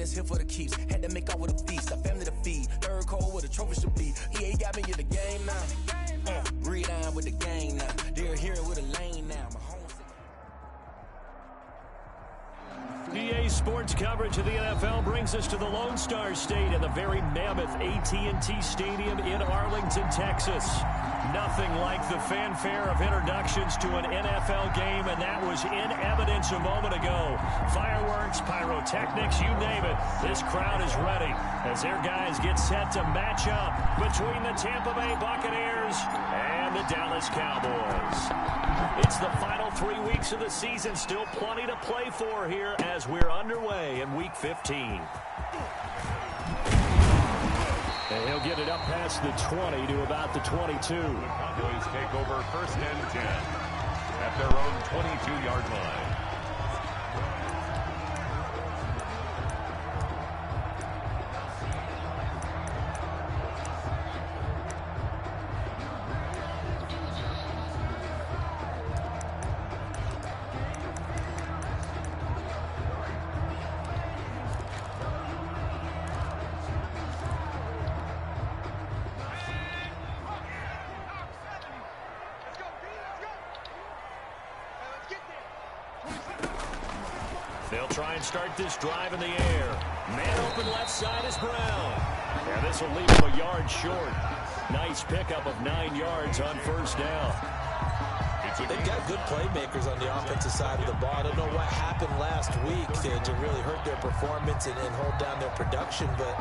that's here for the keeps. Had to make off with a feast, a family to feed. Third cold where the trophy should be. EA got me in the game now. Breed on with the gang now. They're here with a lane now. EA Sports coverage of the NFL brings us to the Lone Star State in the very mammoth AT&T Stadium in Arlington, Texas. Nothing like the fanfare of introductions to an NFL game, and that was in evidence a moment ago. Fireworks, pyrotechnics, you name it. This crowd is ready as their guys get set to match up between the Tampa Bay Buccaneers and the Dallas Cowboys. It's the final 3 weeks of the season, still plenty to play for here as we're underway in Week 15. And he'll get it up past the 20 to about the 22. The Cowboys take over 1st and 10 at their own 22-yard line. They'll try and start this drive in the air. Man open left side is Brown. And this will leave him a yard short. Nice pickup of 9 yards on 1st down. They've got good playmakers on the offensive side of the ball. I don't know what happened last week to really hurt their performance and hold down their production, but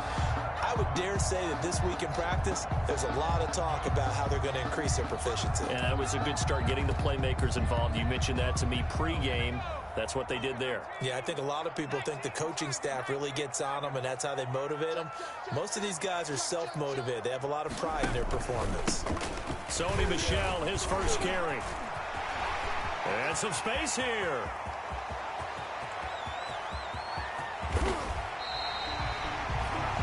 I would dare say that this week in practice, there's a lot of talk about how they're going to increase their proficiency. And that was a good start getting the playmakers involved. You mentioned that to me pregame. That's what they did there. Yeah, I think a lot of people think the coaching staff really gets on them, and that's how they motivate them. Most of these guys are self-motivated. They have a lot of pride in their performance. Sony Michel, his first carry. And some space here.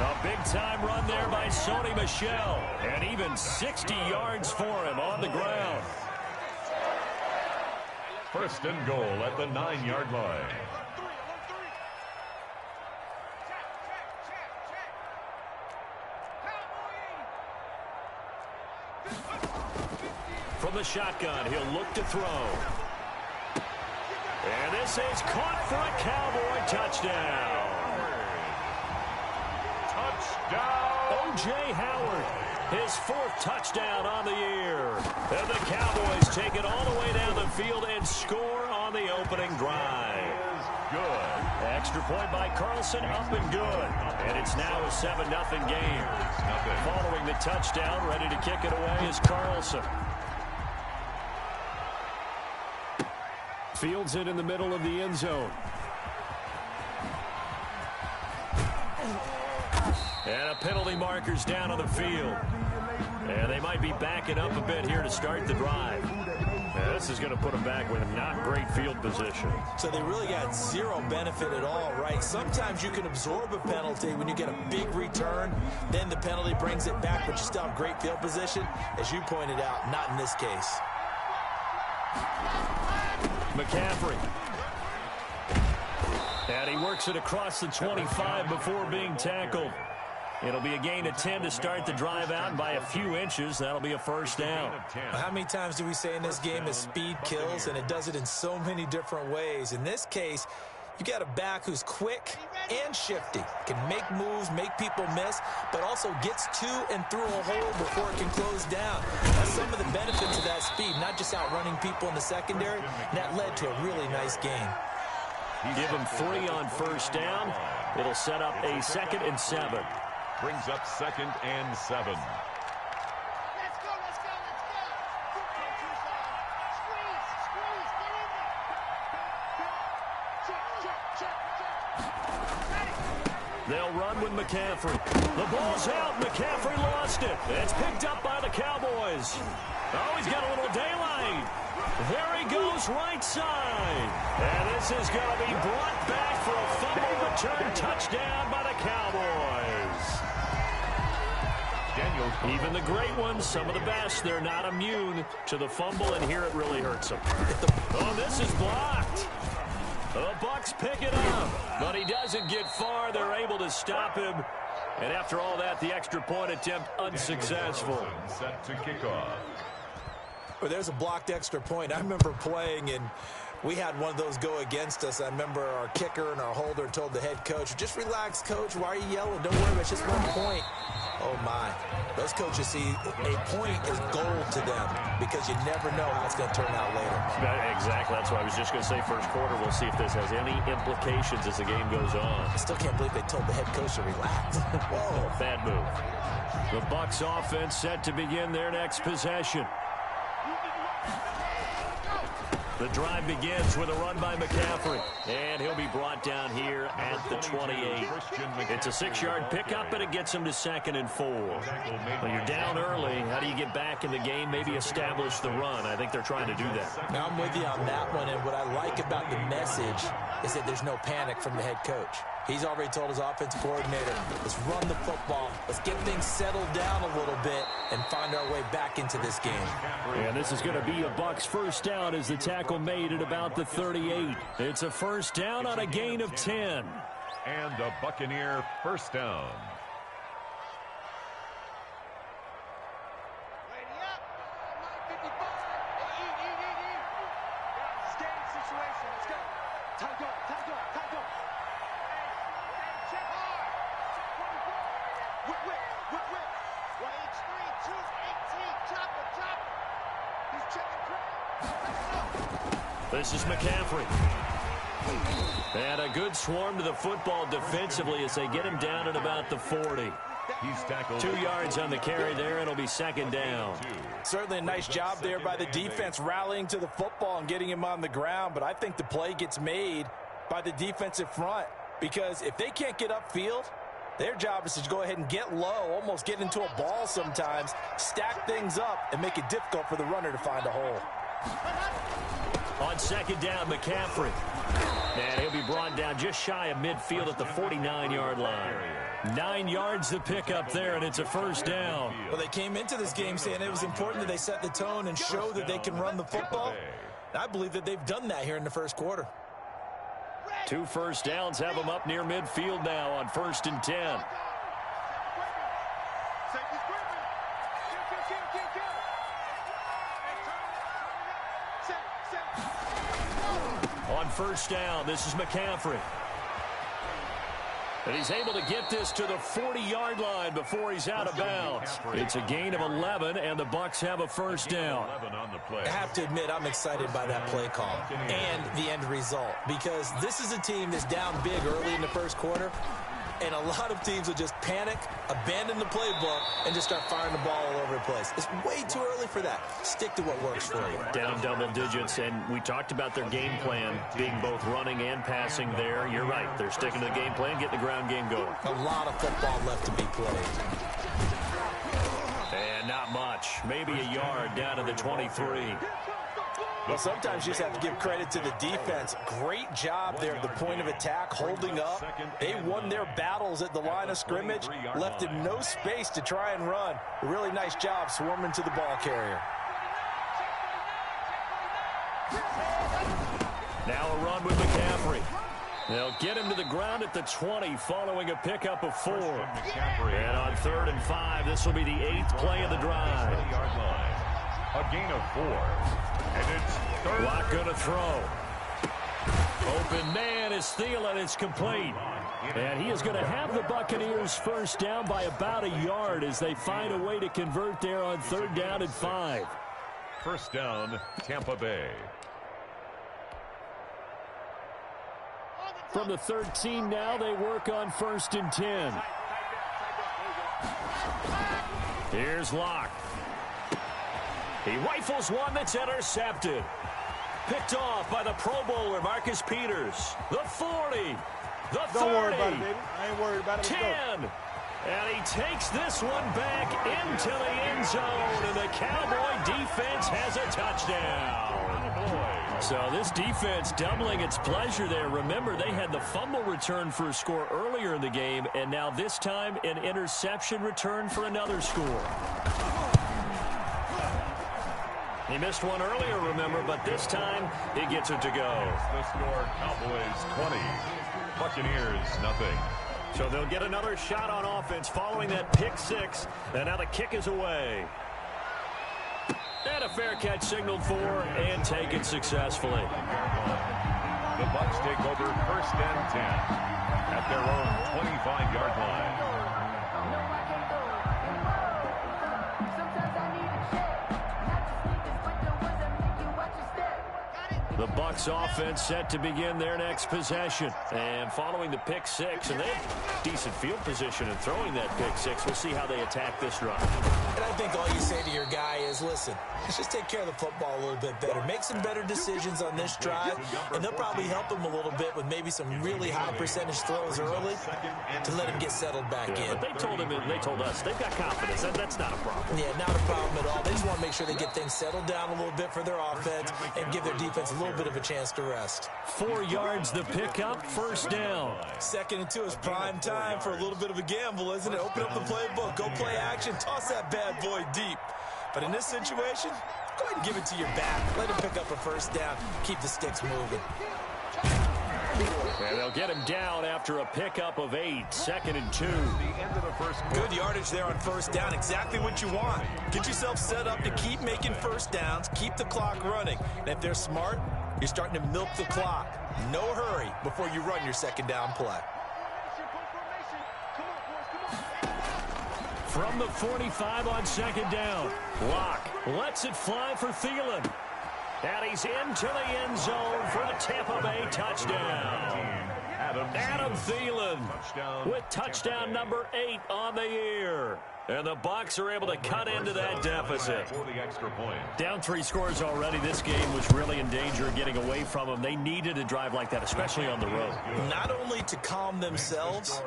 A big-time run there by Sony Michel. And even 60 yards for him on the ground. 1st and goal at the 9-yard line. From the shotgun, he'll look to throw. And this is caught for a Cowboy touchdown. Touchdown! O.J. Howard, his 4th touchdown on the year. And the Cowboys take it all the way down the field and score on the opening drive. Good. Extra point by Carlson, up and good. And it's now a 7-0 game. Following the touchdown, ready to kick it away is Carlson. Fields it in the middle of the end zone. And a penalty marker's down on the field. And they might be backing up a bit here to start the drive. And this is going to put them back with not great field position. So they really got zero benefit at all, right? Sometimes you can absorb a penalty when you get a big return. Then the penalty brings it back, but you still have great field position. As you pointed out, not in this case. McCaffrey. And he works it across the 25 before being tackled. It'll be a gain of 10 to start the drive out, and by a few inches, that'll be a 1st down. How many times do we say in this game that speed kills, and it does it in so many different ways? In this case, you got a back who's quick and shifty, can make moves, make people miss, but also gets to and through a hole before it can close down. That's some of the benefits of that speed, not just outrunning people in the secondary, and that led to a really nice game. Give him 3 on 1st down. It'll set up a 2nd and 7. Brings up 2nd and 7. Let's go, let's go, let's go. Squeeze, get in there. Check. They'll run with McCaffrey. The ball's out. McCaffrey lost it. It's picked up by the Cowboys. Oh, he's got a little daylight. There he goes, right side. And this is going to be brought back for a fumble return touchdown by the Cowboys. Even the great ones, some of the best, they're not immune to the fumble, and here it really hurts them. Oh, this is blocked. The Bucks pick it up, but he doesn't get far. They're able to stop him. And after all that, the extra point attempt unsuccessful. Set to kick off. Well, there's a blocked extra point. I remember playing, and we had one of those go against us. I remember our kicker and our holder told the head coach, just relax, coach. Why are you yelling? Don't worry, it's just 1 point. Oh, my. Those coaches see a point is gold to them because you never know how it's going to turn out later. Exactly. That's what I was just going to say. First quarter, we'll see if this has any implications as the game goes on. I still can't believe they told the head coach to relax. Whoa, bad move. The Bucks offense set to begin their next possession. The drive begins with a run by McCaffrey, and he'll be brought down here at the 28. It's a 6-yard pickup, and it gets him to 2nd and 4. When you're down early, how do you get back in the game, maybe establish the run? I think they're trying to do that. Now, I'm with you on that one, and what I like about the message is that there's no panic from the head coach. He's already told his offensive coordinator, let's run the football, let's get things settled down a little bit and find our way back into this game. And this is going to be a Bucks first down as the tackle made at about the 38. It's a first down on a gain of 10. And a Buccaneer first down. Ready up. 55. Eat. Skate situation. Let's go. Time go. Check hard. Whip. 1H3, 218. Chopper. He's checking crowd. This is McCaffrey. And a good swarm to the football defensively as they get him down at about the 40. He's tackled 2 yards on the carry there, and it'll be 2nd down. Certainly a nice job there by the defense rallying to the football and getting him on the ground, but I think the play gets made by the defensive front because if they can't get upfield, their job is to go ahead and get low, almost get into a ball sometimes, stack things up, and make it difficult for the runner to find a hole. On 2nd down, McCaffrey. And he'll be brought down just shy of midfield at the 49-yard line. 9 yards to pick up there, and it's a first down. Well, they came into this game saying it was important that they set the tone and show that they can run the football. I believe that they've done that here in the first quarter. 2 first downs have them up near midfield now on 1st and 10. On 1st down, this is McCaffrey. And he's able to get this to the 40-yard line before he's out of bounds. It's a gain of 11, and the Bucks have a first down. I have to admit, I'm excited by that play call and the end result because this is a team that's down big early in the first quarter, and a lot of teams will just panic, abandon the playbook, and just start firing the ball all over the place. It's way too early for that. Stick to what works for you. Down double digits, and we talked about their game plan being both running and passing there. You're right. They're sticking to the game plan, getting the ground game going. A lot of football left to be played. And not much. Maybe a yard down to the 23. Well, sometimes you just have to give credit to the defense. Great job there at the point of attack, holding up. They won their battles at the line of scrimmage, left him no space to try and run. A really nice job swarming to the ball carrier. Now a run with McCaffrey. They'll get him to the ground at the 20 following a pickup of 4. And on 3rd and 5, this will be the 8th play of the drive. A gain of 4. And it's 3rd. Block going to throw. Open man is Thielen. It's complete. And he is going to have the Buccaneers first down by about a yard as they find a way to convert there on 3rd down and 5. First down, Tampa Bay. From the 13 now, they work on 1st and 10. Here's Locke. He rifles one that's intercepted. Picked off by the Pro Bowler, Marcus Peters. The 40. The 30. Don't worry about it, baby. I ain't worried about it. 10. And he takes this one back into the end zone. And the Cowboy defense has a touchdown. So this defense doubling its pleasure there. Remember, they had the fumble return for a score earlier in the game. And now this time, an interception return for another score. He missed one earlier, remember, but this time he gets it to go. The score, Cowboys 20, Buccaneers nothing. So they'll get another shot on offense following that pick six, and now the kick is away. And a fair catch signaled for and taken successfully. The Bucs take over 1st and 10 at their own 25-yard line. The Bucs offense set to begin their next possession. And following the pick six, and they have decent field position in throwing that pick six. We'll see how they attack this drive. And I think all you say to your guy is, listen, let's just take care of the football a little bit better. Make some better decisions on this drive, and they'll probably help him a little bit with maybe some really high percentage throws early to let him get settled back in. But they told him, and they told us, they've got confidence. That's not a problem. Yeah, not a problem at all. They just want to make sure they get things settled down a little bit for their offense and give their defense a little bit of a chance to rest. 4 yards the pickup, 1st down. 2nd and 2 is prime time for a little bit of a gamble, isn't it? Open up the playbook, go play action, toss that bad boy deep. But in this situation, go ahead and give it to your back. Let him pick up a 1st down. Keep the sticks moving. And they'll get him down after a pickup of 8. 2nd and 2. Good yardage there on 1st down. Exactly what you want. Get yourself set up to keep making 1st downs. Keep the clock running. And if they're smart, you're starting to milk the clock. No hurry before you run your 2nd down play. From the 45 on 2nd down. Locke lets it fly for Thielen. And he's into the end zone for the Tampa Bay touchdown. Adam Thielen with touchdown number 8 on the year. And the Bucs are able to cut into that deficit. Down 3 scores already. This game was really in danger of getting away from them. They needed a drive like that, especially on the road. Not only to calm themselves,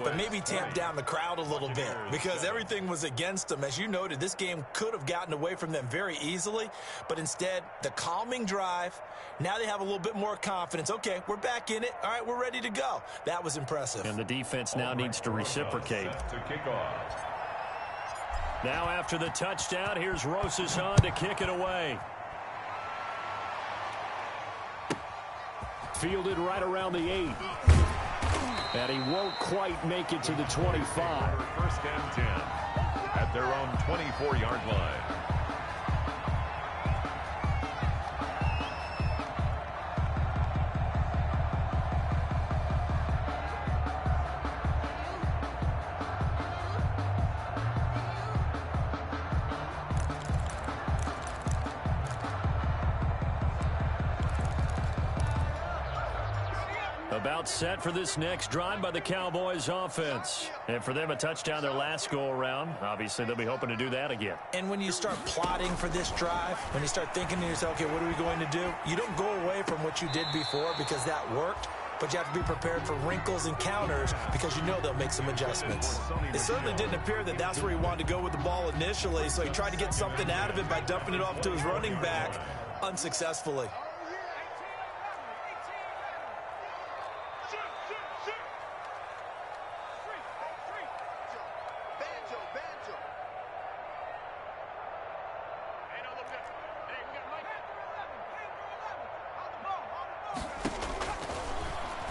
but maybe tamp down the crowd a little bit, because everything was against them. As you noted, this game could have gotten away from them very easily, but instead, the calming drive, now they have a little bit more confidence. Okay, we're back in it. All right, we're ready to go. That was impressive. And the defense now needs to reciprocate. Now after the touchdown, here's Rosas to kick it away. Fielded right around the 8. And he won't quite make it to the 25. 1st and 10 at their own 24-yard line. About set for this next drive by the Cowboys offense. And for them, a touchdown their last go-around. Obviously, they'll be hoping to do that again. And when you start plotting for this drive, when you start thinking to yourself, okay, what are we going to do? You don't go away from what you did before because that worked, but you have to be prepared for wrinkles and counters because you know they'll make some adjustments. It certainly didn't appear that that's where he wanted to go with the ball initially, so he tried to get something out of it by dumping it off to his running back unsuccessfully.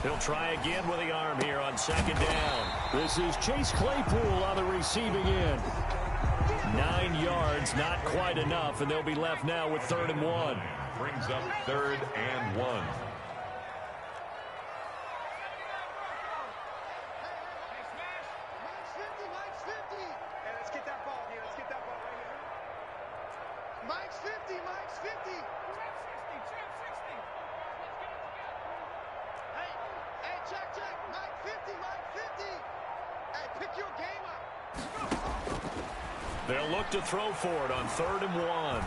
He'll try again with the arm here on 2nd down. This is Chase Claypool on the receiving end. 9 yards, not quite enough, and they'll be left now with 3rd and 1. Brings up 3rd and 1. Mike's 50, Mike's 50. Hey, check. Mike 50, Mike 50. Hey, pick your game up. They'll look to throw for it on 3rd and 1.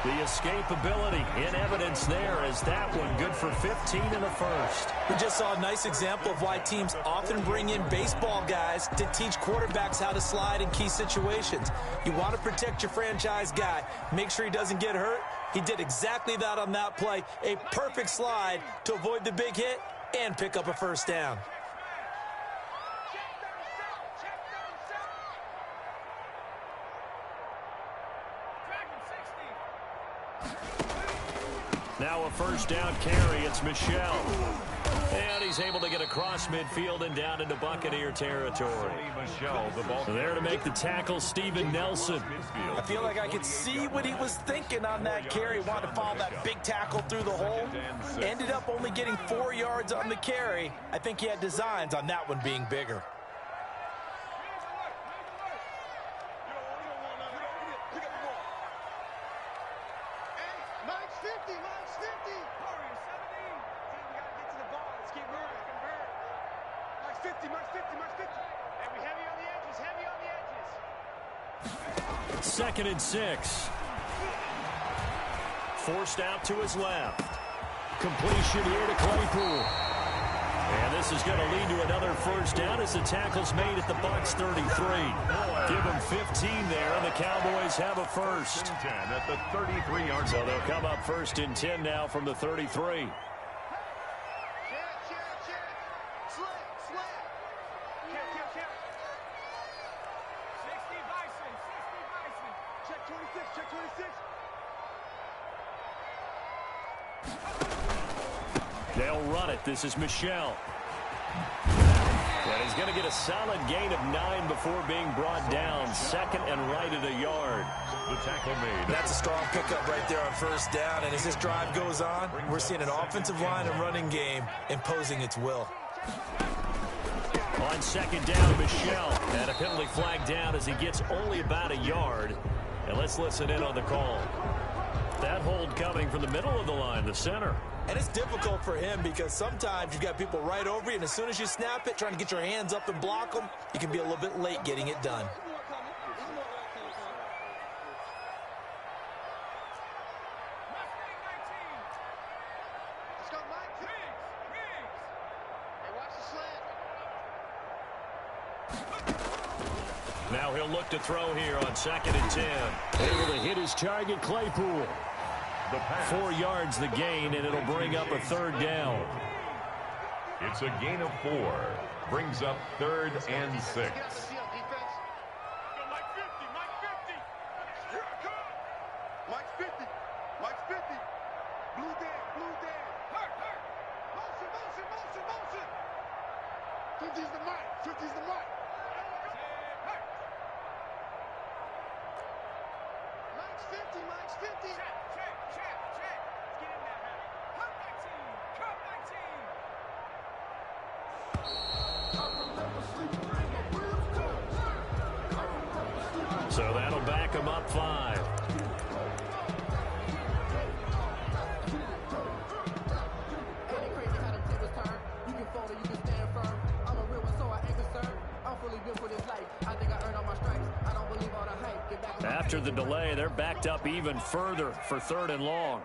The escapability in evidence there as that one good for 15 in the 1st. We just saw a nice example of why teams often bring in baseball guys to teach quarterbacks how to slide in key situations. You want to protect your franchise guy. Make sure he doesn't get hurt. He did exactly that on that play. A perfect slide to avoid the big hit and pick up a 1st down. Now a first down carry. It's Michel. And he's able to get across midfield and down into Buccaneer territory. So there to make the tackle, Steven Nelson. I feel like I could see what he was thinking on that carry. Wanted to follow that big tackle through the hole. Ended up only getting 4 yards on the carry. I think he had designs on that one being bigger. Second and 6. Forced out to his left. Completion here to Claypool. And this is going to lead to another first down as the tackle's made at the Bucs 33. Give them 15 there, and the Cowboys have a first. 10 at the 33-yard line. So they'll come up first and 10 now from the 33. They'll run it. This is Michel. And he's going to get a solid gain of 9 before being brought down. Second and right at a yard. The tackle made. That's a strong pickup right there on first down. And as this drive goes on, we're seeing an offensive line and running game imposing its will. On second down, Michel. And a penalty flag down as he gets only about a yard. And let's listen in on the call. That hold coming from the middle of the line, the center. And it's difficult for him because sometimes you've got people right over you, and as soon as you snap it, trying to get your hands up and block them, you can be a little bit late getting it done. Now he'll look to throw here on second and 10. Able to hit his target, Claypool. 4 yards the gain, and it'll bring up a third down. It's a gain of 4. Brings up 3rd and 6. Mike 50, Mike 50. Here I come. Mike 50, Mike 50. Blue Dan, blue Dan. Hurt. Motion. 50's the Mike, 50's the Mike. Mike's 50, Mike's 50. Check. Let's get in there. Come back team. So that'll back him up 5. After the delay, they're backed up even further for 3rd and long.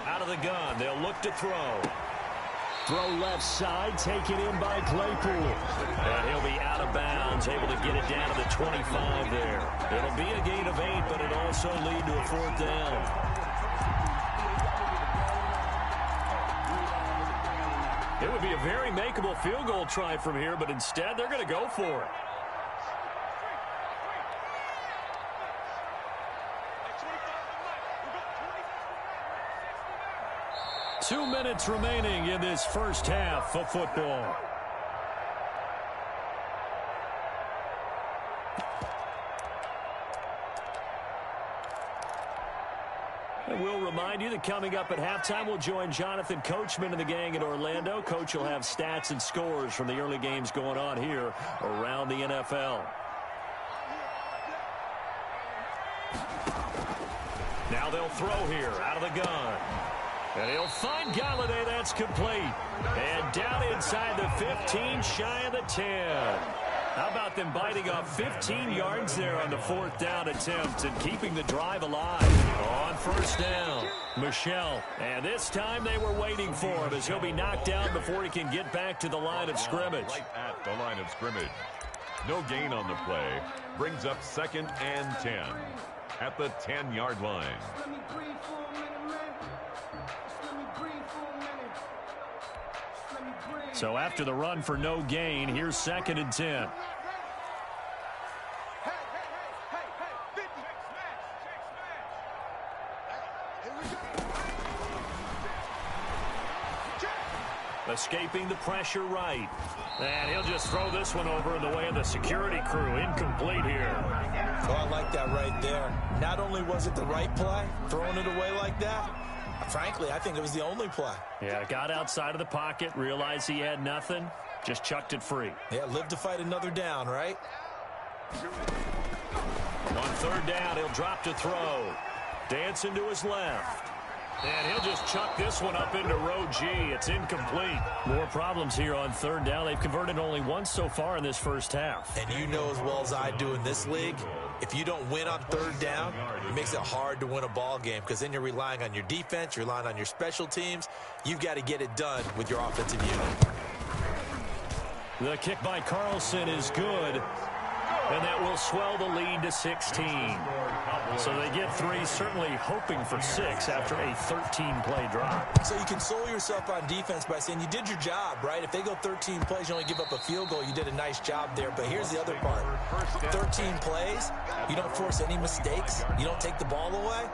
Out of the gun, they'll look to throw. Throw left side, taken in by Claypool. And he'll be out of bounds, able to get it down to the 25 there. It'll be a gain of 8, but it'll also lead to a 4th down. It would be a very makeable field goal try from here, but instead they're going to go for it. 2 minutes remaining in this first half of football. And we'll remind you that coming up at halftime, we'll join Jonathan Coachman and the gang in Orlando. Coach will have stats and scores from the early games going on here around the NFL. Now they'll throw here out of the gun. And he'll find Galladay. That's complete. And down inside the 15, shy of the 10. How about got them biting off 15 yards there on the 4th down attempt and keeping the drive alive. On 1st down, Michel. And this time they were waiting for him as he'll be knocked down before he can get back to the line of scrimmage. Right at the line of scrimmage. No gain on the play. Brings up 2nd and 10 at the 10-yard line. So after the run for no gain, here's 2nd and 10. Escaping the pressure right. And he'll just throw this one over in the way of the security crew. Incomplete here. Oh, I like that right there. Not only was it the right play, throwing it away like that, frankly, I think it was the only play. Yeah, got outside of the pocket, realized he had nothing, just chucked it free. Yeah, live to fight another down, right? On 3rd down, he'll drop to throw. Dancing to his left. And he'll just chuck this one up into row G. It's incomplete. More problems here on 3rd down. They've converted only once so far in this first half. And you know as well as I do in this league, if you don't win on 3rd down, it makes it hard to win a ball game because then you're relying on your defense, you're relying on your special teams. You've got to get it done with your offensive unit. The kick by Carlson is good. And that will swell the lead to 16. So they get 3, certainly hoping for 6 after a 13-play drive. So you console yourself on defense by saying you did your job, right? If they go 13 plays, you only give up a field goal, you did a nice job there. But here's the other part. 13 plays, you don't force any mistakes, you don't take the ball away.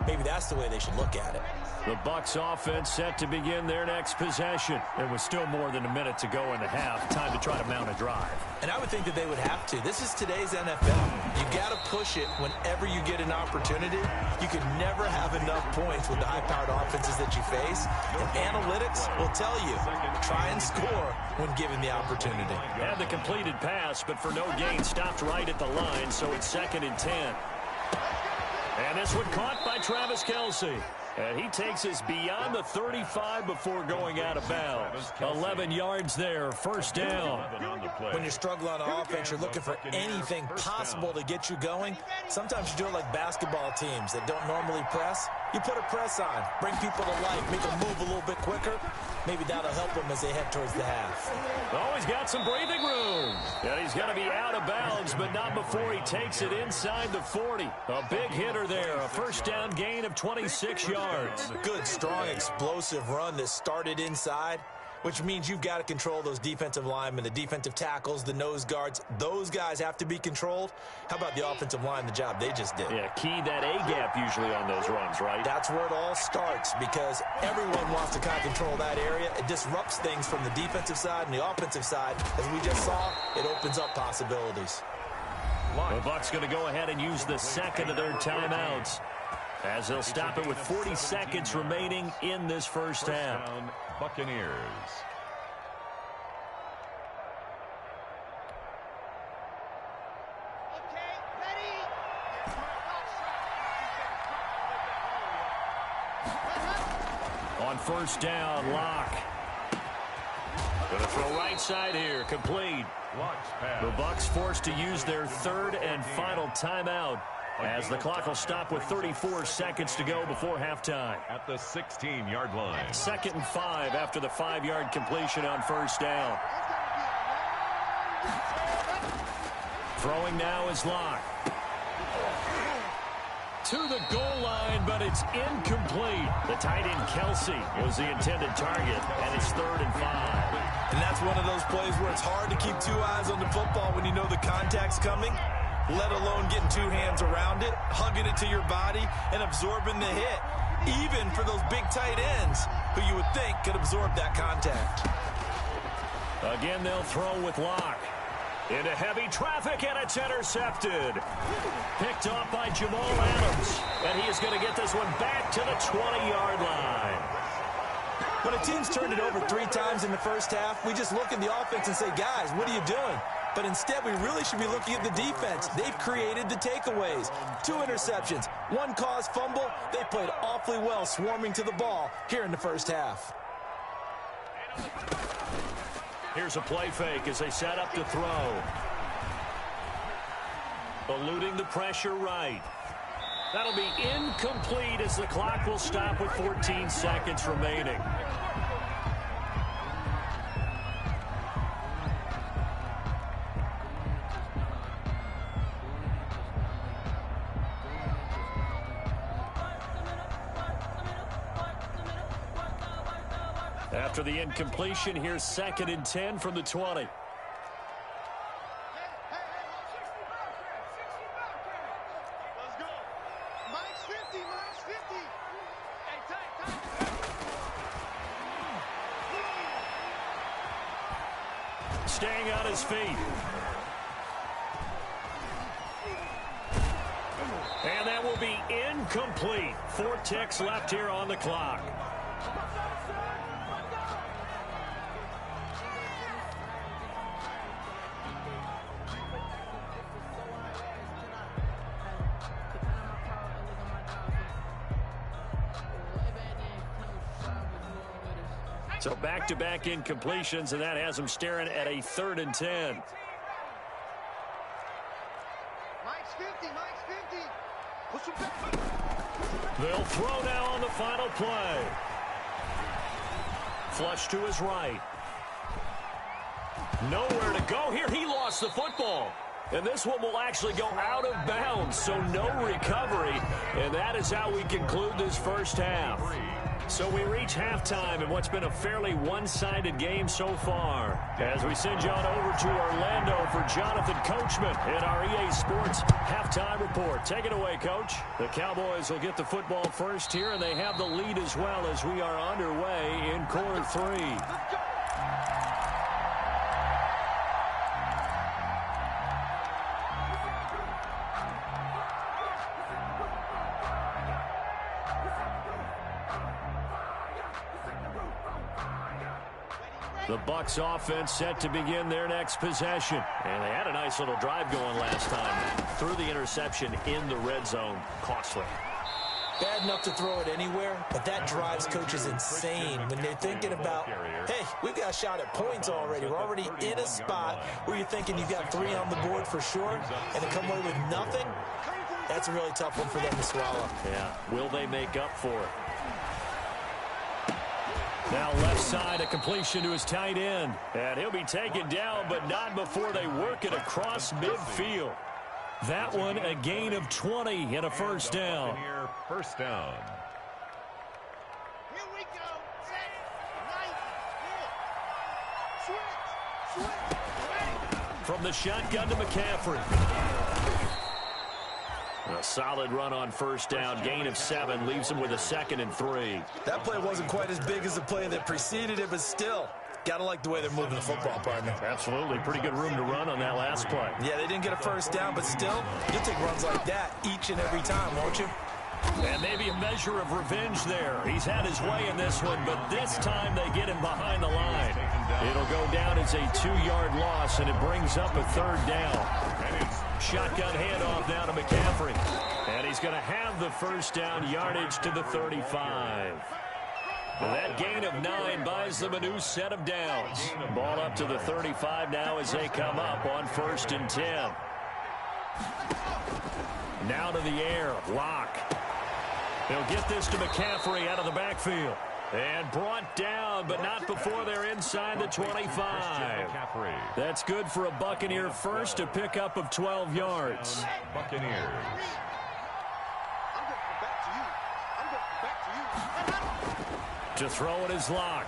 Maybe that's the way they should look at it. The Bucs offense set to begin their next possession. There was still more than a minute to go in the half. Time to try to mount a drive. And I would think that they would have to. This is today's NFL. You got to push it whenever you get an opportunity. You can never have enough points with the high-powered offenses that you face. And analytics will tell you, try and score when given the opportunity. Had the completed pass, but for no gain, stopped right at the line, so it's 2nd and 10. And this one caught by Travis Kelce. And he takes us beyond the 35 before going out of bounds. 11 yards there, 1st down. When you're struggling on offense, you're looking for anything possible to get you going. Sometimes you do it like basketball teams that don't normally press. You put a press on, bring people to life, make them move a little bit quicker. Maybe that'll help them as they head towards the half. Oh, he's got some breathing room. And he's going to be out of bounds, but not before he takes it inside the 40. A big hitter there, a 1st down gain of 26 yards. Good, strong, explosive run that started inside, which means you've got to control those defensive linemen, the defensive tackles, the nose guards. Those guys have to be controlled. How about the offensive line, the job they just did? Yeah, key that A-gap usually on those runs, right? That's where it all starts because everyone wants to kind of control that area. It disrupts things from the defensive side and the offensive side. As we just saw, it opens up possibilities. The Bucs going to go ahead and use the 2nd of their timeouts as they'll stop it with 40 seconds remaining in this first half. Down, Buccaneers. On 1st down, Locke. Going to throw right side here, complete. The Bucs forced to use their 3rd and final timeout as the clock will stop with 34 seconds to go before halftime. At the 16-yard line. 2nd and 5 after the 5-yard completion on 1st down. Throwing now is Locke. To the goal line, but it's incomplete. The tight end Kelce was the intended target, and it's 3rd and 5. And that's one of those plays where it's hard to keep 2 eyes on the football when you know the contact's coming, let alone getting 2 hands around it, hugging it to your body, and absorbing the hit, even for those big tight ends who you would think could absorb that contact. Again, they'll throw with Locke. Into heavy traffic, and it's intercepted. Picked off by Jamal Adams. And he is going to get this one back to the 20-yard line. When a team's turned it over 3 times in the first half, we just look at the offense and say, guys, what are you doing? But instead, we really should be looking at the defense. They've created the takeaways. 2 interceptions, 1 caused fumble. They played awfully well swarming to the ball here in the first half. Here's a play fake as they set up to throw. Eluding the pressure right. That'll be incomplete as the clock will stop with 14 seconds remaining. After the incompletion, here's 2nd and 10 from the 20. Staying on his feet. And that will be incomplete. 4 ticks left here on the clock. So back-to-back incompletions, and that has him staring at a 3rd and 10. Mike's 50, Mike's 50. Push him back. They'll throw now on the final play. Flush to his right. Nowhere to go here. He lost the football. And this one will actually go out of bounds, so no recovery. And that is how we conclude this first half. So we reach halftime in what's been a fairly one-sided game so far. As we send you on over to Orlando for Jonathan Coachman in our EA Sports Halftime Report. Take it away, Coach. The Cowboys will get the football first here, and they have the lead as well as we are underway in quarter 3. The Bucs offense set to begin their next possession. And they had a nice little drive going last time. Threw the interception in the red zone. Costly. Bad enough to throw it anywhere, but that drives coaches insane when they're thinking about, hey, we've got a shot at points already. We're already in a spot where you're thinking you've got 3 on the board for sure, and to come away with nothing, that's a really tough one for them to swallow. Yeah, will they make up for it? Now left side, a completion to his tight end. And he'll be taken down, but not before they work it across midfield. That one, a gain of 20 and a first down. First down. Here we go. Set. Nice. Switch. From the shotgun to McCaffrey. A solid run on first down. Gain of 7 leaves him with a 2nd and 3. That play wasn't quite as big as the play that preceded it, but still, got to like the way they're moving the football, partner. Absolutely. Pretty good room to run on that last play. Yeah, they didn't get a first down, but still, you'll take runs like that each and every time, won't you? And maybe a measure of revenge there. He's had his way in this one, but this time they get him behind the line. It'll go down as a 2-yard loss, and it brings up a 3rd down. Shotgun handoff now to McCaffrey. And he's going to have the first down, yardage to the 35. That gain of 9 buys them a new set of downs. Ball up to the 35 now as they come up on 1st and 10. Now to the air. Lock. They'll get this to McCaffrey out of the backfield. And brought down, but not before they're inside the 25. That's good for a Buccaneer first, a pickup of 12 yards. Buccaneers. To throw it is Lock.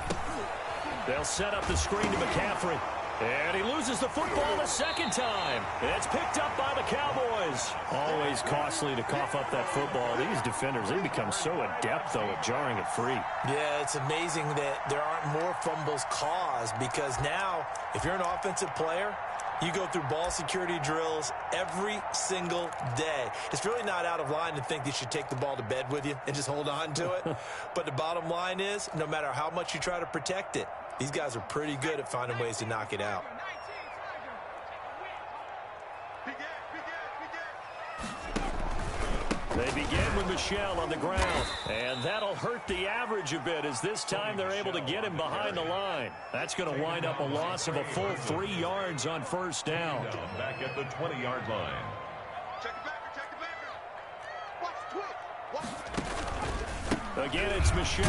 They'll set up the screen to McCaffrey. And he loses the football the 2nd time. And it's picked up by the Cowboys. Always costly to cough up that football. These defenders, they become so adept, though, at jarring it free. Yeah, it's amazing that there aren't more fumbles caused, because now, if you're an offensive player, you go through ball security drills every single day. It's really not out of line to think you should take the ball to bed with you and just hold on to it. But the bottom line is, no matter how much you try to protect it, these guys are pretty good at finding ways to knock it out. They begin with Michel on the ground, and that'll hurt the average a bit as this time they're able to get him behind the line. That's going to wind up a loss of a full 3 yards on first down. Back at the 20-yard line. Check the backer, check the backer. Watch the twitch. Watch the Again, it's Michel.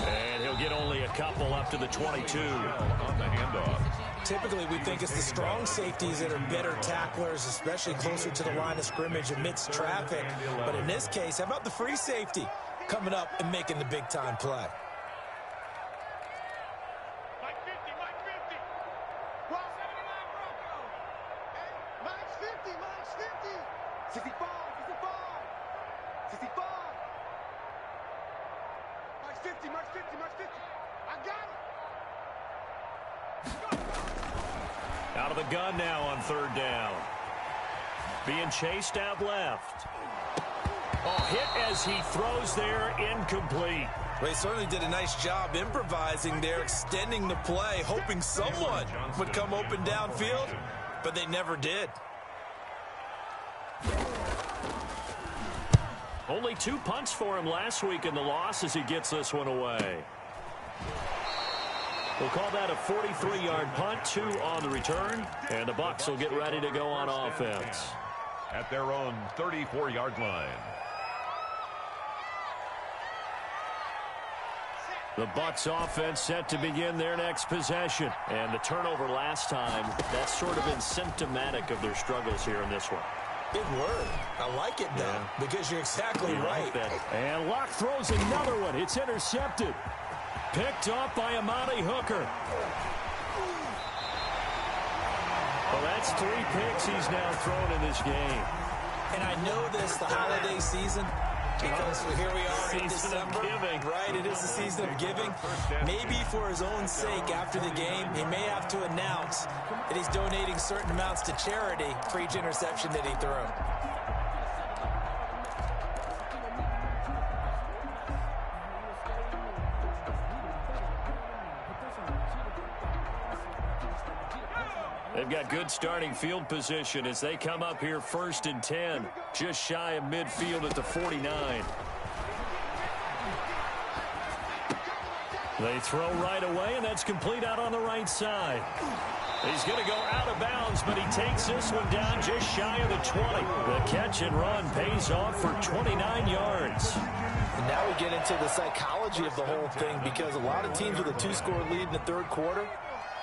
And he'll get only a couple up to the 22. On the handoff. Typically, we think it's the strong safeties that are better tacklers, especially closer to the line of scrimmage amidst traffic. But in this case, how about the free safety coming up and making the big-time play? Mike 50, Mike 50. Well, Mike's 50, Mike's 50. 65, 65. 65. Mike's 50, Mike's 50, Mike's 50. I got it. Out of the gun now on third down. Being chased out left. Oh, hit as he throws there, incomplete. Well, he certainly did a nice job improvising there, extending the play, hoping someone would come open downfield, but they never did. Only 2 punts for him last week in the loss as he gets this one away. We'll call that a 43-yard punt, 2 on the return, and the Bucs will get ready to go on offense. At their own 34-yard line. The Bucs offense set to begin their next possession. And the turnover last time, that's sort of been symptomatic of their struggles here in this one. Big word. I like it, though, because you're exactly right. And Locke throws another one. It's intercepted. Picked off by Amani Hooker. Well, that's 3 picks he's now thrown in this game. And I know this, the holiday season, because here we are in December. Right, it is the season of giving. Maybe for his own sake, after the game, he may have to announce that he's donating certain amounts to charity for each interception that he threw. They've got good starting field position as they come up here 1st and 10, just shy of midfield at the 49. They throw right away, and that's complete out on the right side. He's going to go out of bounds, but he takes this one down just shy of the 20. The catch and run pays off for 29 yards. And now we get into the psychology of the whole thing, because a lot of teams with a 2-score lead in the third quarter,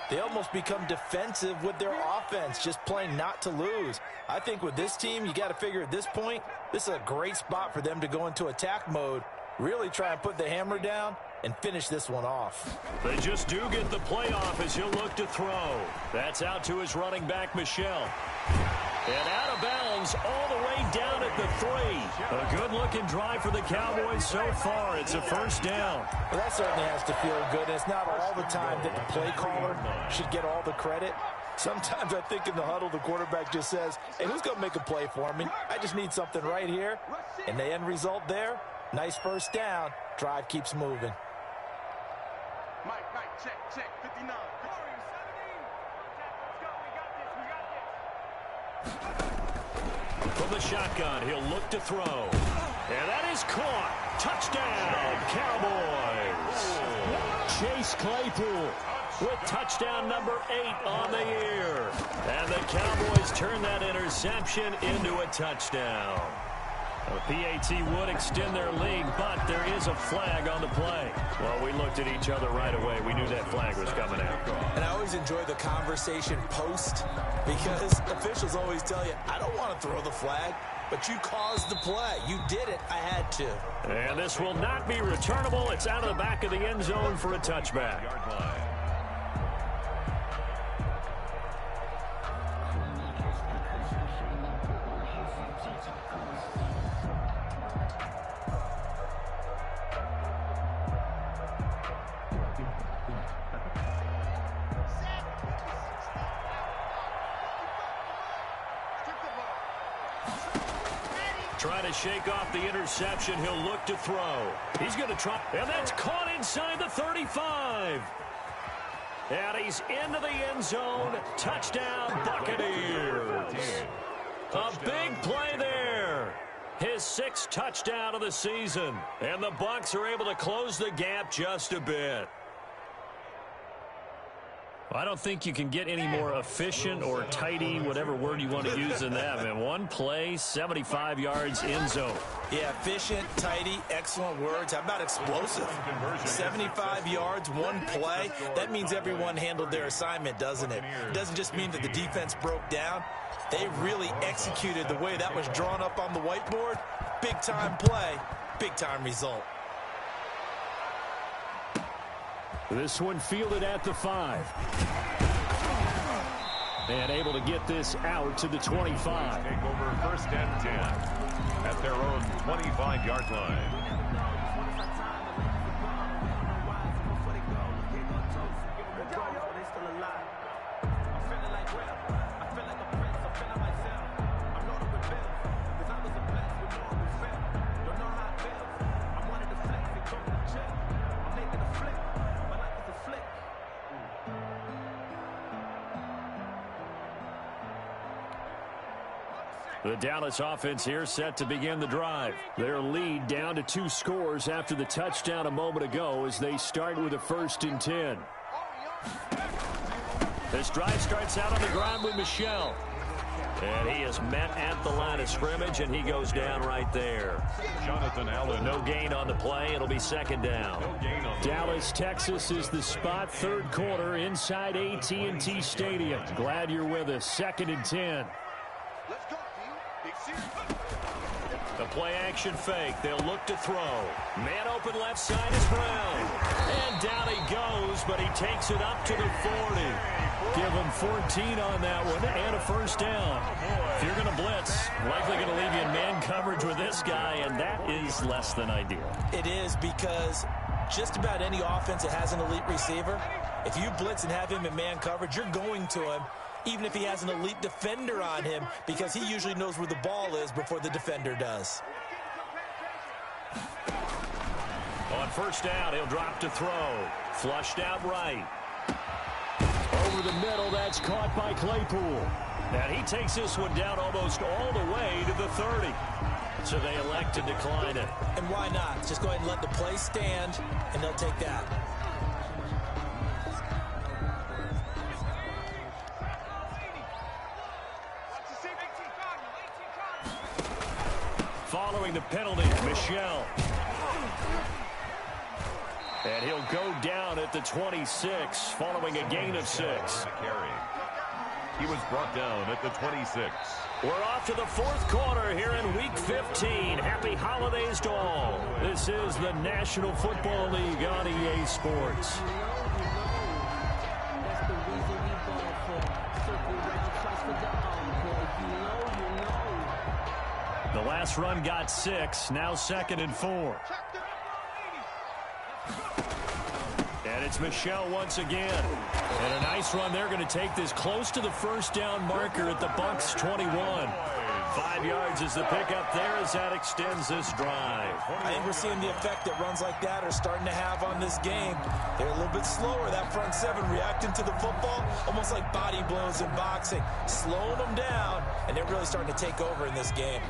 they almost become defensive with their offense, just playing not to lose. I think with this team, you got to figure at this point, this is a great spot for them to go into attack mode, really try and put the hammer down and finish this one off. They just do get the playoff as he'll look to throw. That's out to his running back, Michel. And out of bounds all the way down at the 3. A good-looking drive for the Cowboys so far. It's a first down. Well, that certainly has to feel good. It's not all the time that the play caller should get all the credit. Sometimes I think in the huddle, the quarterback just says, hey, who's going to make a play for me? I just need something right here. And the end result there, nice first down. Drive keeps moving. Mike, check, 59. From the shotgun, he'll look to throw. And that is caught. Touchdown, Cowboys. Chase Claypool with touchdown number 8 on the year. And the Cowboys turn that interception into a touchdown. The PAT would extend their lead, but there is a flag on the play. Well, we looked at each other right away. We knew that flag was coming out. And I always enjoy the conversation post, because officials always tell you, I don't want to throw the flag, but you caused the play. You did it. I had to. And this will not be returnable. It's out of the back of the end zone for a touchback. Trying to shake off the interception. He'll look to throw. He's going to try. And that's caught inside the 35. And he's into the end zone. Touchdown, Buccaneers. A big play there. His 6th touchdown of the season. And the Bucs are able to close the gap just a bit. Well, I don't think you can get any more efficient or tidy, whatever word you want to use in that, man. One play, 75 yards in zone. Yeah, efficient, tidy, excellent words. How about explosive? 75 yards, one play. That means everyone handled their assignment, doesn't it? It doesn't just mean that the defense broke down. They really executed the way that was drawn up on the whiteboard. Big-time play, big-time result. This one fielded at the 5. And able to get this out to the 25. Take over first and 10 at their own 25-yard line. The Dallas offense here set to begin the drive. Their lead down to 2 scores after the touchdown a moment ago as they start with a 1st and 10. This drive starts out on the ground with Michel. And he is met at the line of scrimmage, and he goes down right there. Jonathan Allen. No gain on the play. It'll be 2nd down. No gain on Dallas, Texas is the spot, 3rd quarter inside AT&T Stadium. Glad you're with us. 2nd and 10. Let's go, team. The play action fake. They'll look to throw. Man open left side is Brown. And down he goes, but he takes it up to the 40. Give him 14 on that one and a 1st down. If you're going to blitz, likely going to leave you in man coverage with this guy, and that is less than ideal. It is, because just about any offense that has an elite receiver, if you blitz and have him in man coverage, you're going to him, even if he has an elite defender on him, because he usually knows where the ball is before the defender does. On 1st down, he'll drop to throw. Flushed out right. Over the middle, that's caught by Claypool. And he takes this one down almost all the way to the 30. So they elect to decline it. And why not? Just go ahead and let the play stand, and they'll take that. Following the penalty, Michel. And he'll go down at the 26, following a gain of 6. He was brought down at the 26. We're off to the 4th quarter here in Week 15. Happy holidays to all. This is the National Football League on EA Sports. The last run got 6, now 2nd and 4. And it's Michel once again. And a nice run. They're going to take this close to the 1st down marker at the Bucs 21. 5 yards is the pickup there as that extends this drive. I think we're seeing the effect that runs like that are starting to have on this game. They're a little bit slower, that front 7 reacting to the football, almost like body blows in boxing, slowing them down, and they're really starting to take over in this game.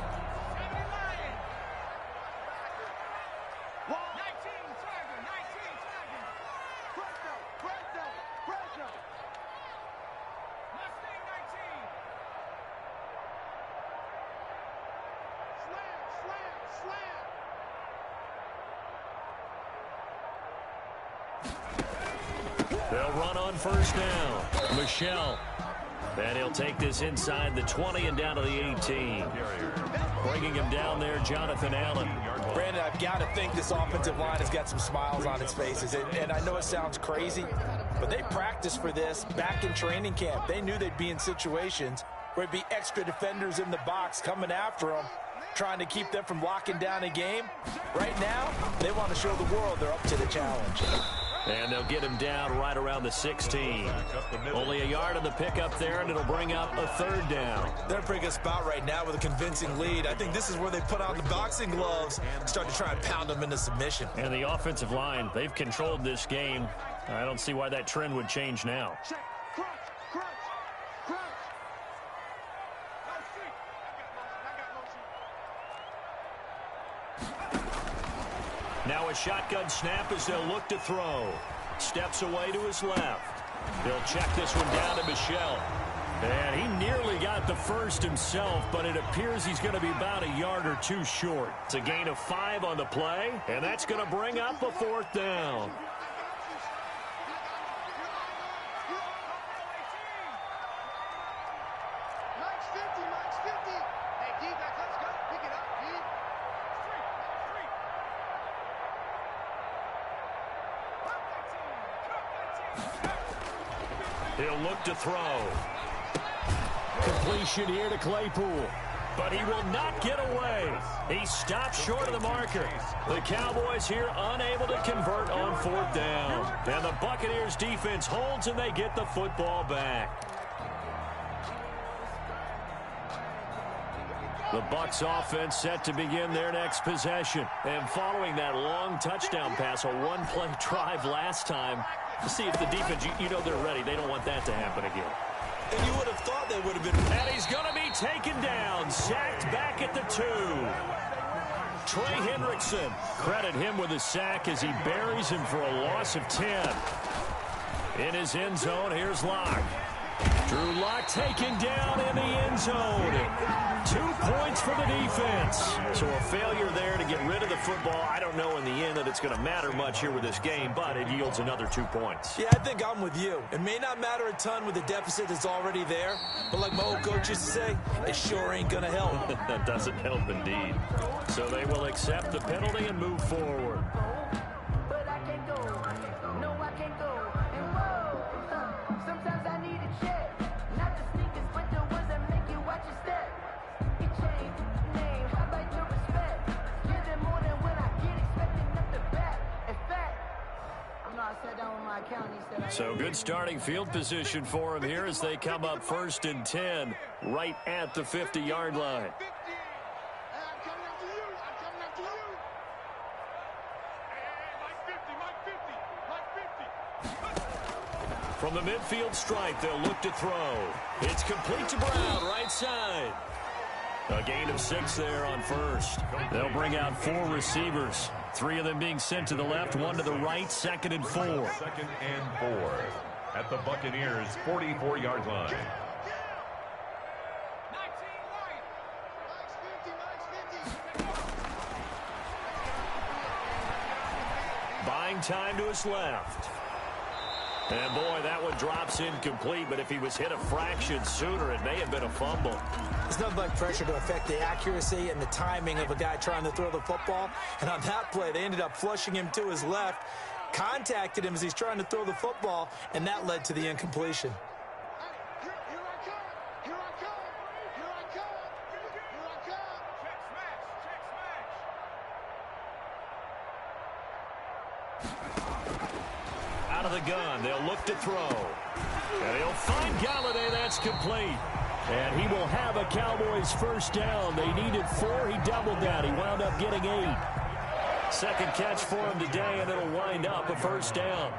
They'll run on 1st down. Michel. And he'll take this inside the 20 and down to the 18. Bringing him down there, Jonathan Allen. Brandon, I've got to think this offensive line has got some smiles on its faces. And I know it sounds crazy, but they practiced for this back in training camp. They knew they'd be in situations where it'd be extra defenders in the box coming after them, trying to keep them from locking down a game. Right now, they want to show the world they're up to the challenge. And they'll get him down right around the 16. Only a yard on the pickup there, and it'll bring up a 3rd down. They're in a pretty good spot right now with a convincing lead. I think this is where they put on the boxing gloves, start to try and pound them into submission. And the offensive line, they've controlled this game. I don't see why that trend would change now. Now a shotgun snap as they'll look to throw. Steps away to his left. He'll check this one down to Michel. And he nearly got the first himself, but it appears he's going to be about a yard or two short. It's a gain of 5 on the play, and that's going to bring up a 4th down. He'll look to throw. Completion here to Claypool. But he will not get away. He stopped short of the marker. The Cowboys here unable to convert on 4th down. And the Buccaneers defense holds and they get the football back. The Bucs offense set to begin their next possession. And following that long touchdown pass, a one-play drive last time, to see if the defense, you know they're ready. They don't want that to happen again. And you would have thought they would have been. And he's going to be taken down, sacked back at the 2. Trey Hendrickson, credit him with a sack as he buries him for a loss of 10. In his end zone, here's Locke. Drew Lock taken down in the end zone. 2 points for the defense. So a failure there to get rid of the football. I don't know in the end that it's going to matter much here with this game, but it yields another 2 points. Yeah, I think I'm with you. It may not matter a ton with the deficit that's already there, but like my old coach used to say, it sure ain't going to help. That doesn't help indeed. So they will accept the penalty and move forward. But I can't go. No, I can't go. And whoa, sometimes I need a check. Not the sneakers, but the ones that make you watch your step. You change name, how about your respect? Give them more than what I get, expecting up the back. In fact, I know I sat down with my accountant, he said, So good starting field position for him here as they come up 1st and 10 right at the 50-yard line. From the midfield stripe, they'll look to throw. It's complete to Brown, right side. A gain of 6 there on 1st. They'll bring out 4 receivers. 3 of them being sent to the left, 1 to the right, 2nd and 4. 2nd and 4 at the Buccaneers' 44-yard line. Buying time to his left. And boy, that one drops incomplete, but if he was hit a fraction sooner, it may have been a fumble. There's nothing like pressure to affect the accuracy and the timing of a guy trying to throw the football. And on that play, they ended up flushing him to his left, contacted him as he's trying to throw the football, and that led to the incompletion. Out of the gun, they'll look to throw. And he'll find Galladay, that's complete. And he will have a Cowboys 1st down. They needed 4, he doubled that. He wound up getting 8. Second catch for him today, and it'll wind up a 1st down.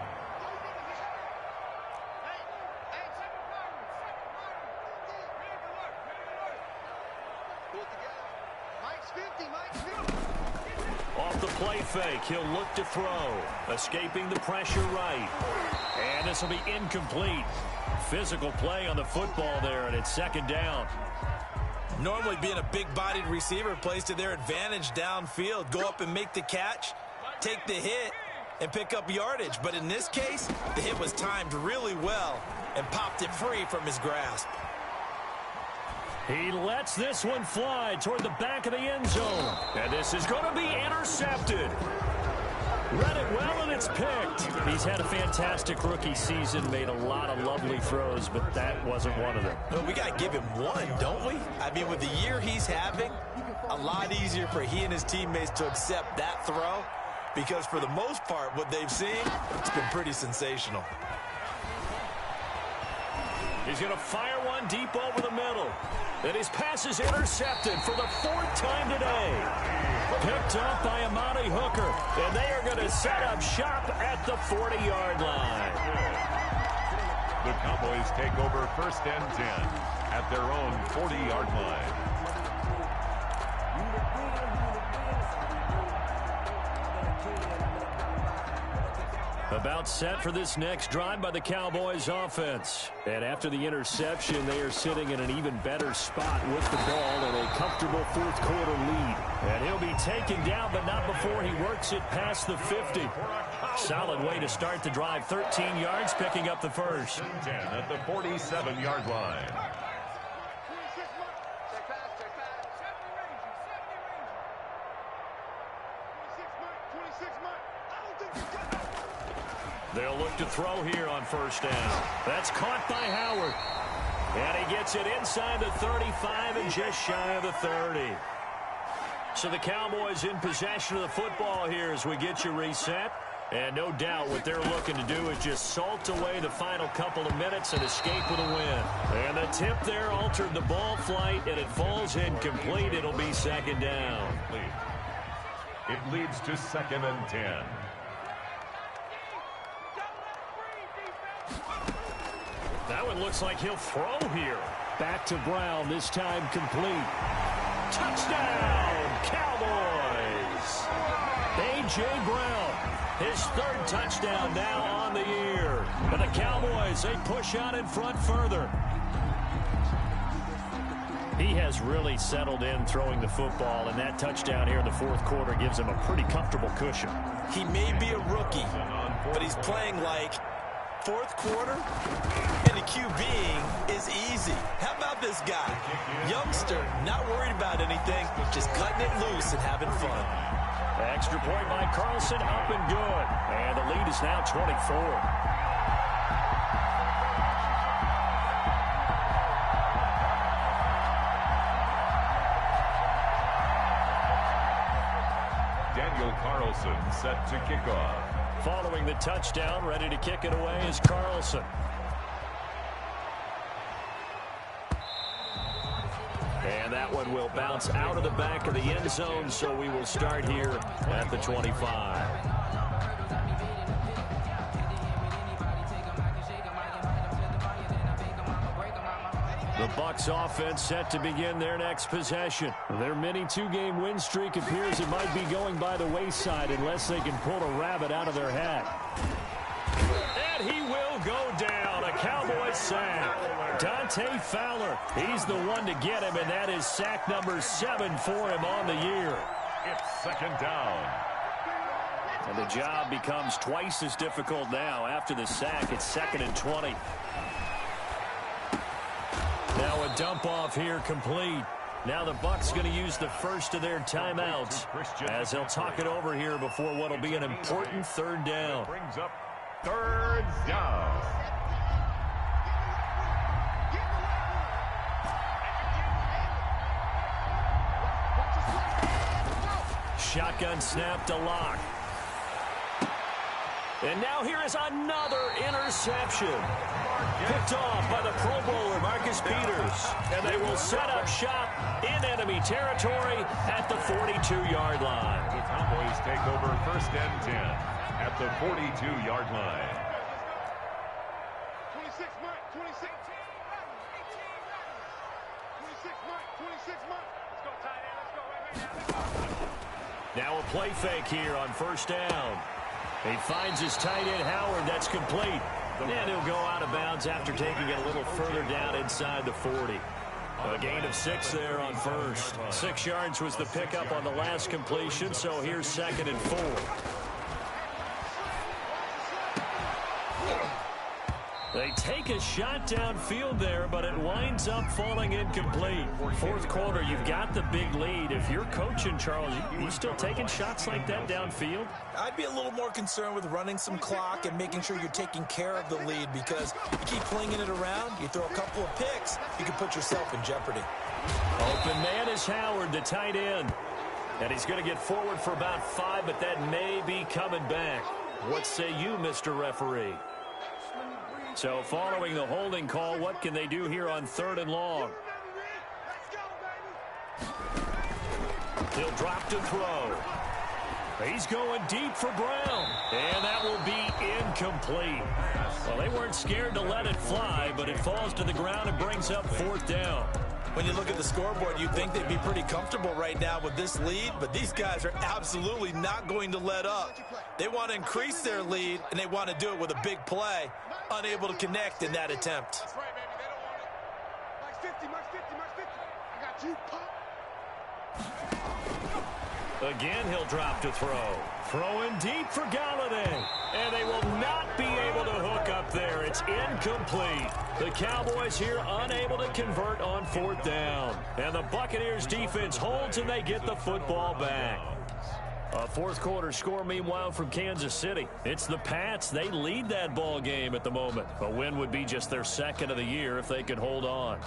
Off the play fake, he'll look to throw. Escaping the pressure right. And this will be incomplete. Physical play on the football there, and it's 2nd down. Normally being a big-bodied receiver plays to their advantage downfield. Go up and make the catch, take the hit, and pick up yardage. But in this case, the hit was timed really well and popped it free from his grasp. He lets this one fly toward the back of the end zone. And this is going to be intercepted. Read it well, and it's picked. He's had a fantastic rookie season, made a lot of lovely throws, but that wasn't one of them. Well, we got to give him one, don't we? I mean, with the year he's having, a lot easier for he and his teammates to accept that throw, because for the most part, what they've seen, it's been pretty sensational. He's going to fire one deep over the middle. And his pass is intercepted for the 4th time today. Picked up by Amani Hooker. And they are going to set up shop at the 40-yard line. The Cowboys take over 1st and 10 at their own 40-yard line. About set for this next drive by the Cowboys offense. And after the interception, they are sitting in an even better spot with the ball and a comfortable fourth quarter lead. And he'll be taken down, but not before he works it past the 50. Solid way to start the drive. 13 yards, picking up the first. 10 at the 47-yard line. They'll look to throw here on first down. That's caught by Howard. And he gets it inside the 35 and just shy of the 30. So the Cowboys in possession of the football here as we get you reset. And no doubt what they're looking to do is just salt away the final couple of minutes and escape with a win. And the tip there altered the ball flight, and it falls incomplete. It'll be second down. It leads to 2nd and 10. That one looks like he'll throw here. Back to Brown, this time complete. Touchdown, Cowboys! A.J. Brown, his 3rd touchdown now on the year. And the Cowboys, they push out in front further. He has really settled in throwing the football, and that touchdown here in the fourth quarter gives him a pretty comfortable cushion. He may be a rookie, but he's playing like fourth quarter, and the QBing is easy. How about this guy? Youngster, not worried about anything, just cutting it loose and having fun. Extra point by Carlson, up and good. And the lead is now 24. Daniel Carlson set to kick off. Following the touchdown, ready to kick it away is Carlson. And that one will bounce out of the back of the end zone, so we will start here at the 25. The Bucs offense set to begin their next possession. Their mini two-game win streak appears it might be going by the wayside unless they can pull a rabbit out of their hat. And he will go down. A Cowboys sack. Dante Fowler, he's the one to get him, and that is sack number 7 for him on the year. It's 2nd down. And the job becomes twice as difficult now. After the sack, it's 2nd and 20. Now a dump off here complete. Now the Bucs going to use the first of their timeouts as they'll talk it over here before what will be an important 3rd down. Brings up 3rd down. Shotgun snap to Locke. And now here is another interception. Picked off by the Pro Bowler, Marcus Peters. And they will set up shop in enemy territory at the 42-yard line. The Cowboys take over 1st and 10 at the 42-yard line. 26 Mike, 26. 26 Mike, 26 Mike. Let's go, tight end. Let's go right here now. Now a play fake here on 1st down. He finds his tight end, Howard. That's complete. And he'll go out of bounds after taking it a little further down inside the 40. A gain of 6 there on first. 6 yards was the pickup on the last completion, so here's 2nd and 4. They take a shot downfield there, but it winds up falling incomplete. Fourth quarter, you've got the big lead. If you're coaching, Charles, you still taking shots like that downfield? I'd be a little more concerned with running some clock and making sure you're taking care of the lead, because you keep flinging it around, you throw a couple of picks, you can put yourself in jeopardy. Open man is Howard, the tight end. And he's going to get forward for about 5, but that may be coming back. What say you, Mr. Referee? So following the holding call, what can they do here on 3rd and long? He'll drop to throw. He's going deep for Brown. And that will be incomplete. Well, they weren't scared to let it fly, but it falls to the ground and brings up 4th down. when you look at the scoreboard, you'd think they'd be pretty comfortable right now with this lead, but these guys are absolutely not going to let up. They want to increase their lead, and they want to do it with a big play, unable to connect in that attempt. That's right, baby. They don't want it. Max 50, Max 50, Max 50. I got you, pump. Again, he'll drop to throw. Throwing deep for Galladay. And they will not be able to hook up there. It's incomplete. The Cowboys here unable to convert on 4th down. And the Buccaneers defense holds and they get the football back. A fourth quarter score, meanwhile, from Kansas City. It's the Pats. They lead that ball game at the moment. A win would be just their second of the year if they could hold on.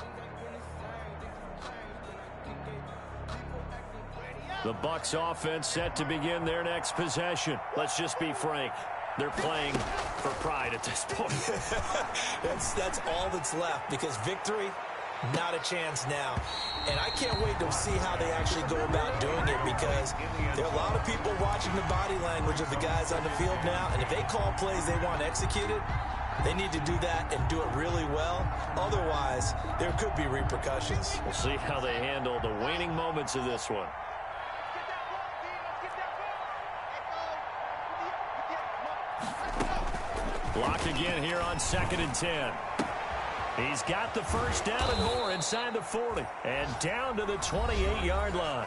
The Bucs offense set to begin their next possession. Let's just be frank. They're playing for pride at this point. That's all that's left, because victory, not a chance now. And I can't wait to see how they actually go about doing it, because there are a lot of people watching the body language of the guys on the field now, and if they call plays they want executed, they need to do that and do it really well. Otherwise, there could be repercussions. We'll see how they handle the waning moments of this one. Blocked again here on 2nd and 10. He's got the first down and more inside the 40. And down to the 28-yard line.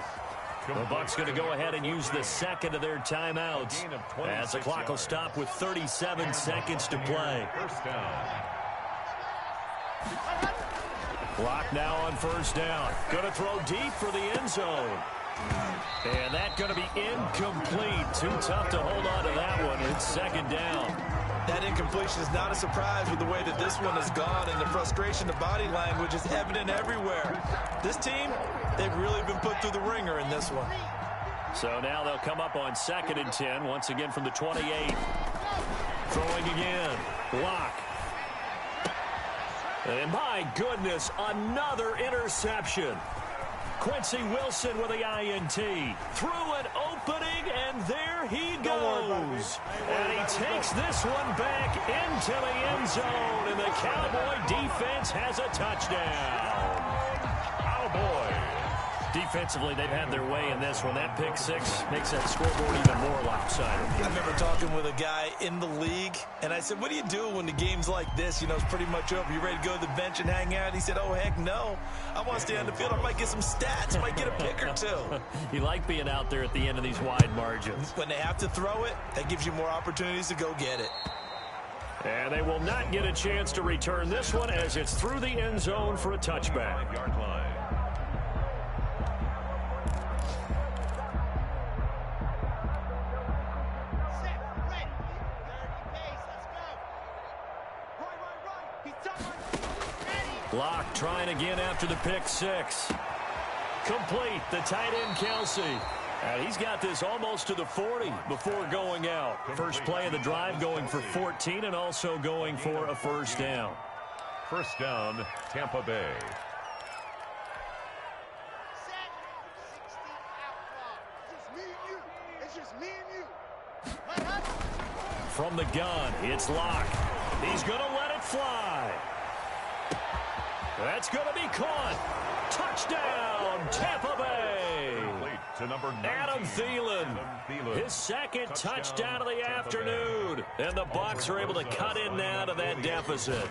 The Bucs going to go ahead and use the second of their timeouts, as the clock will stop with 37 seconds to play. First down. Clock now on 1st down. Going to throw deep for the end zone. And that's going to be incomplete. Too tough to hold on to that one. It's 2nd down. That incompletion is not a surprise with the way that this one has gone, and the frustration, the body language is evident everywhere. This team, they've really been put through the ringer in this one. So now they'll come up on 2nd and 10, once again from the 28. Throwing again. Lock. And my goodness, another interception. Quincy Wilson with the INT. Through an opening, and there he goes. And he takes this one back into the end zone, and the Cowboy defense has a touchdown. Cowboy. Defensively, they've had their way in this one. That pick six makes that scoreboard even more lopsided. I remember talking with a guy in the league, and I said, what do you do when the game's like this? You know, it's pretty much over. You ready to go to the bench and hang out? He said, oh, heck no. I want to stay on the field. I might get some stats. I might get a pick or two. You like being out there at the end of these wide margins. When they have to throw it, that gives you more opportunities to go get it. And they will not get a chance to return this one, as it's through the end zone for a touchback. Yard line. Block trying again after the pick six. Complete, the tight end Kelsey. And he's got this almost to the 40 before going out. First play of the drive, going for 14 and also going for a first down. First down, Tampa Bay. From the gun, it's Lock. He's going to let it fly. That's going to be caught. Touchdown, Tampa Bay. To number 19, Adam Thielen. His second touchdown of the afternoon. And the Bucs are able to cut in now to that deficit.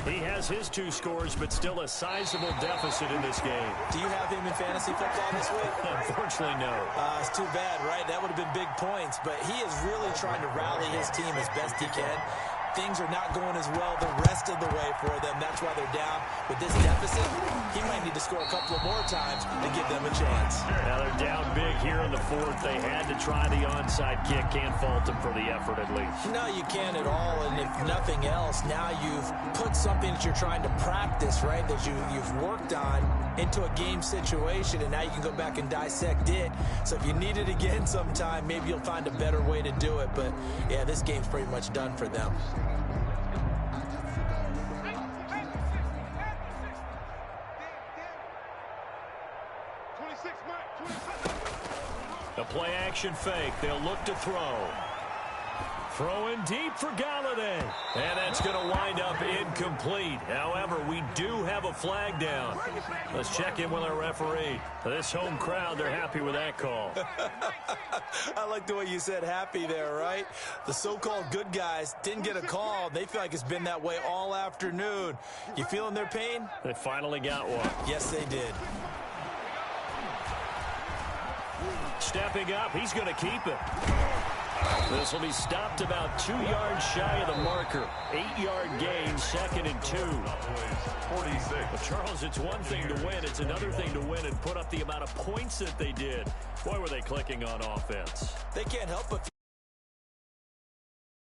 He has his 2 scores, but still a sizable deficit in this game. Do you have him in fantasy football this week? Unfortunately, no. It's too bad, right? That would have been big points, but he is really trying to rally his team as best he can. Things are not going as well the rest of the way for them. That's why they're down with this deficit. He might need to score a couple of more times to give them a chance. Now they're down big here in the 4th. They had to try the onside kick. Can't fault them for the effort, at least. No, you can't at all. And if nothing else, now you've put something that you're trying to practice, right, that you've worked on into a game situation, and now you can go back and dissect it. So if you need it again sometime, maybe you'll find a better way to do it. But, yeah, this game's pretty much done for them. The play-action fake. They'll look to throw. Throwing deep for Galladay. And that's going to wind up incomplete. However, we do have a flag down. Let's check in with our referee. This home crowd, they're happy with that call. I like the way you said happy there, right? The so-called good guys didn't get a call. They feel like it's been that way all afternoon. You feeling their pain? They finally got one. Yes, they did. Stepping up, he's going to keep it. This will be stopped about 2 yards shy of the marker. 8-yard gain, 2nd and 2. 46. Well, Charles, it's one thing to win. It's another thing to win and put up the amount of points that they did. Boy, were they clicking on offense. They can't help but